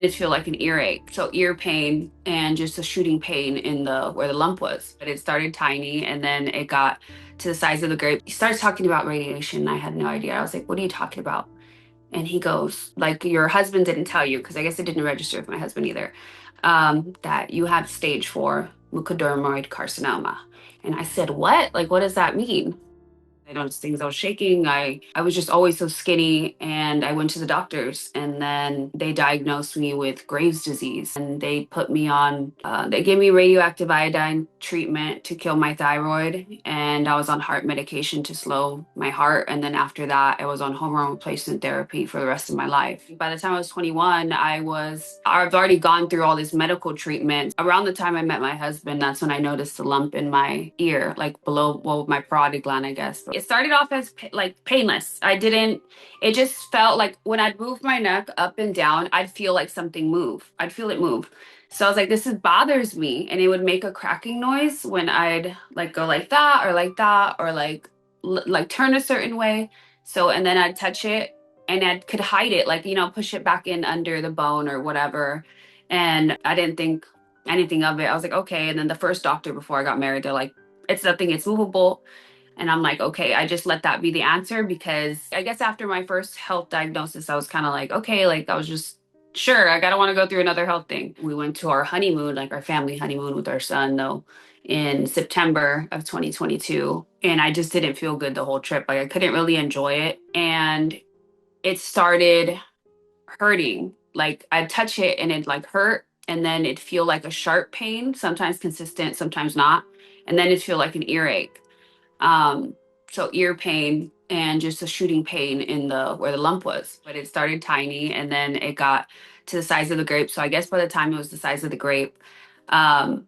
It feel like an earache, so ear pain and just a shooting pain in the where the lump was. But it started tiny, and then it got to the size of the grape. He starts talking about radiation. I had no idea. I was like, "What are you talking about?" And he goes, "Like your husband didn't tell you, because I guess it didn't register with my husband either, that you have stage 4 mucodermoid carcinoma." And I said, "What? Like, what does that mean?" I noticed things. I was shaking. I was just always so skinny. And I went to the doctors, and then they diagnosed me with Graves' disease. And they put me on, they gave me radioactive iodine treatment to kill my thyroid. And I was on heart medication to slow my heart. And then after that, I was on hormone replacement therapy for the rest of my life. By the time I was 21, I've already gone through all this medical treatment. Around the time I met my husband, that's when I noticed a lump in my ear, like below, well, my parotid gland, I guess. It started off as like painless. It just felt like when I'd move my neck up and down, I'd feel like something move. I'd feel it move. So I was like, this bothers me. And it would make a cracking noise when I'd like go like that or like turn a certain way. So, and then I'd touch it and I could hide it, like, push it back in under the bone or whatever. And I didn't think anything of it. I was like, okay. And then the first doctor before I got married, they're like, it's nothing, it's movable. And I'm like, okay, I just let that be the answer, because I guess after my first health diagnosis, I was kind of like, okay, like I was just sure, I gotta want to go through another health thing. We went to our honeymoon, like our family honeymoon with our son, though, in September of 2022. And I just didn't feel good the whole trip. Like I couldn't really enjoy it. And it started hurting. Like I'd touch it and it like hurt. And then it'd feel like a sharp pain, sometimes consistent, sometimes not. And then it'd feel like an earache. Um, so ear pain and just a shooting pain in the where the lump was. But it started tiny, and then it got to the size of the grape. So I guess by the time it was the size of the grape, um,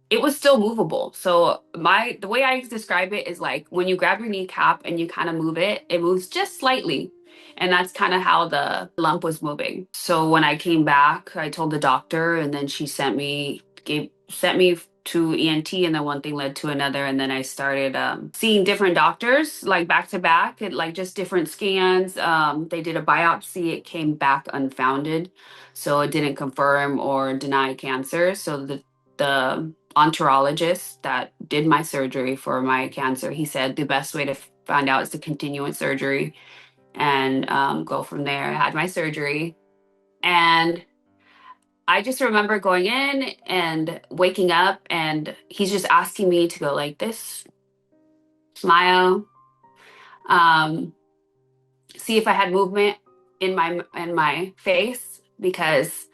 it was still movable. So the way I describe it is like when you grab your kneecap and you kind of move it, it moves just slightly. And that's kind of how the lump was moving. So when I came back, I told the doctor, and then she sent me to ENT, and then one thing led to another, and then I started seeing different doctors like back to back, and like just different scans. They did a biopsy; it came back unfounded, so it didn't confirm or deny cancer. So the oncologist that did my surgery for my cancer, he said the best way to find out is to continue with surgery and go from there. I had my surgery, and I just remember going in and waking up, and he's just asking me to go like this, smile, um, see if I had movement in my face, because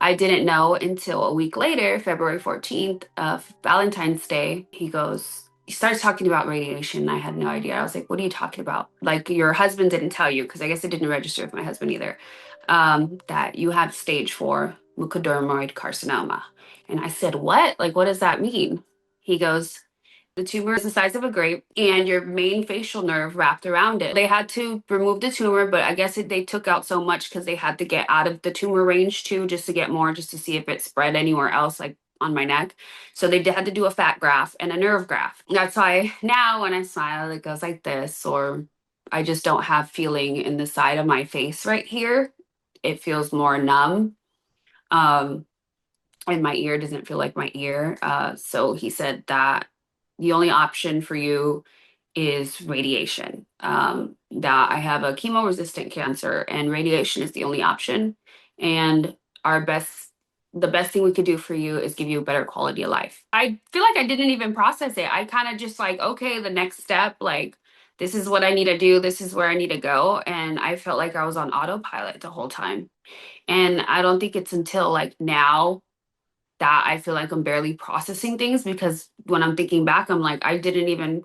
I didn't know until a week later, February 14th of Valentine's Day. He starts talking about radiation. I had no idea. I was like, what are you talking about? Like your husband didn't tell you, because I guess it didn't register with my husband either, that you have stage 4 mucodermoid carcinoma. And I said, what? Like, what does that mean? He goes, the tumor is the size of a grape, and your main facial nerve wrapped around it. They had to remove the tumor, but I guess they took out so much because they had to get out of the tumor range too, just to get more, just to see if it spread anywhere else, like on my neck. So they had to do a fat graft and a nerve graft. That's why now when I smile, it goes like this, or I just don't have feeling in the side of my face right here. It feels more numb. Um, and my ear doesn't feel like my ear. So he said that the only option for you is radiation. That I have a chemo resistant cancer, and radiation is the only option. And the best thing we could do for you is give you a better quality of life. I feel like I didn't even process it. I kind of just like, okay, the next step, like, this is what I need to do, this is where I need to go. And I felt like I was on autopilot the whole time. And I don't think it's until like now that I feel like I'm barely processing things, because when I'm thinking back, I'm like, I didn't even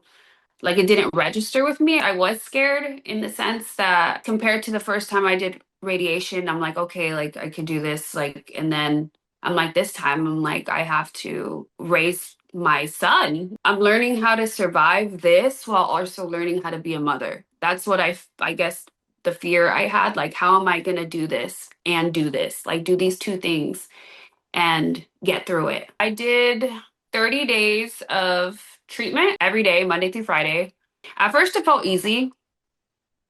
like it didn't register with me. I was scared in the sense that compared to the first time I did radiation, I'm like, okay, like I could do this, like, and then I'm like, this time I'm like, I have to raise my son. I'm learning how to survive this while also learning how to be a mother. That's what I guess the fear I had, like, how am I gonna do this and do this, like do these two things and get through it. I did 30 days of treatment every day, Monday through Friday. At first, it felt easy,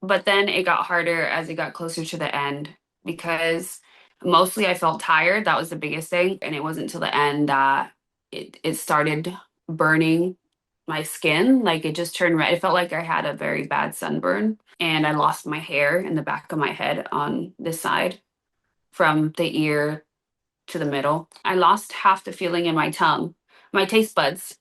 but then it got harder as it got closer to the end, because Mostly I felt tired. That was the biggest thing. And it wasn't until the end that it started burning my skin. Like it just turned red. It felt like I had a very bad sunburn. And I lost my hair in the back of my head on this side from the ear to the middle. I lost half the feeling in my tongue, my taste buds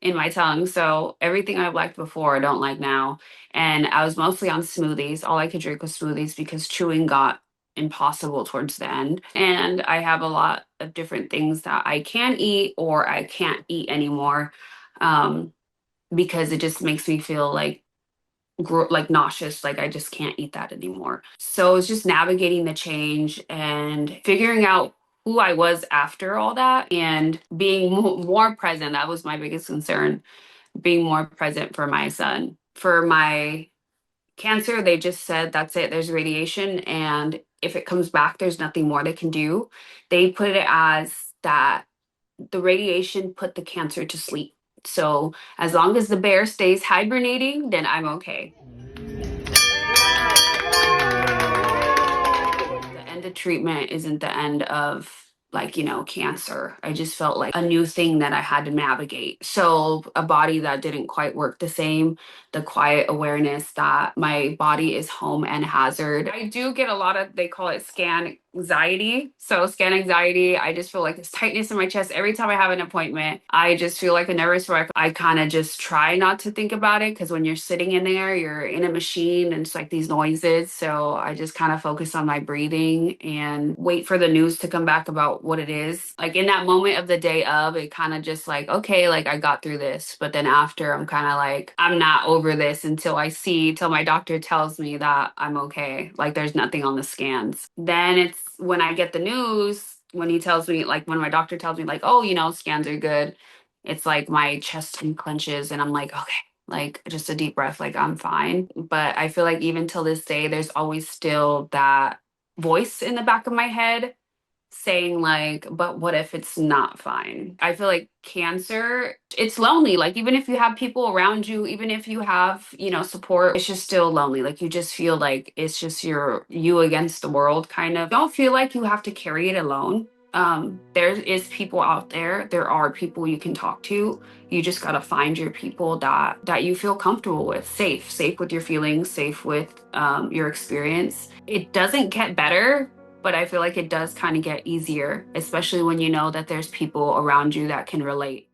in my tongue. So everything I liked before, I don't like now. And I was mostly on smoothies. All I could drink was smoothies because chewing got impossible towards the end. And I have a lot of different things that I can eat or I can't eat anymore, um, because it just makes me feel like nauseous, like I just can't eat that anymore. So it's just navigating the change and figuring out who I was after all that and being more present. That was my biggest concern, being more present for my son. For my cancer, they just said that's it, there's radiation, and if it comes back, there's nothing more they can do. They put it as that the radiation put the cancer to sleep. So as long as the bear stays hibernating, then I'm okay. The end of treatment isn't the end of, like, cancer. I just felt like a new thing that I had to navigate. So a body that didn't quite work the same, the quiet awareness that my body is home and hazard. I do get a lot of, they call it scan anxiety. So scan anxiety, I just feel like this tightness in my chest every time I have an appointment. I just feel like a nervous wreck. I kind of just try not to think about it because when you're sitting in there, you're in a machine and it's like these noises. So I just kind of focus on my breathing and wait for the news to come back about what it is. Like in that moment of the day of, it kind of just like, okay, like I got through this. But then after, I'm kind of like, I'm not over this till my doctor tells me that I'm okay. Like there's nothing on the scans. Then it's when I get the news, when he tells me, like when my doctor tells me, like, oh, scans are good, it's like my chest clenches and I'm like, okay, like just a deep breath, like I'm fine. But I feel like even till this day, there's always still that voice in the back of my head saying like, but what if it's not fine? I feel like cancer, it's lonely. Like even if you have people around you, even if you have, support, it's just still lonely. Like you just feel like it's just you against the world kind of. Don't feel like you have to carry it alone. There is people out there. There are people you can talk to. You just gotta find your people that you feel comfortable with, safe with your feelings, safe with your experience. It doesn't get better, but I feel like it does kind of get easier, especially when you know that there's people around you that can relate.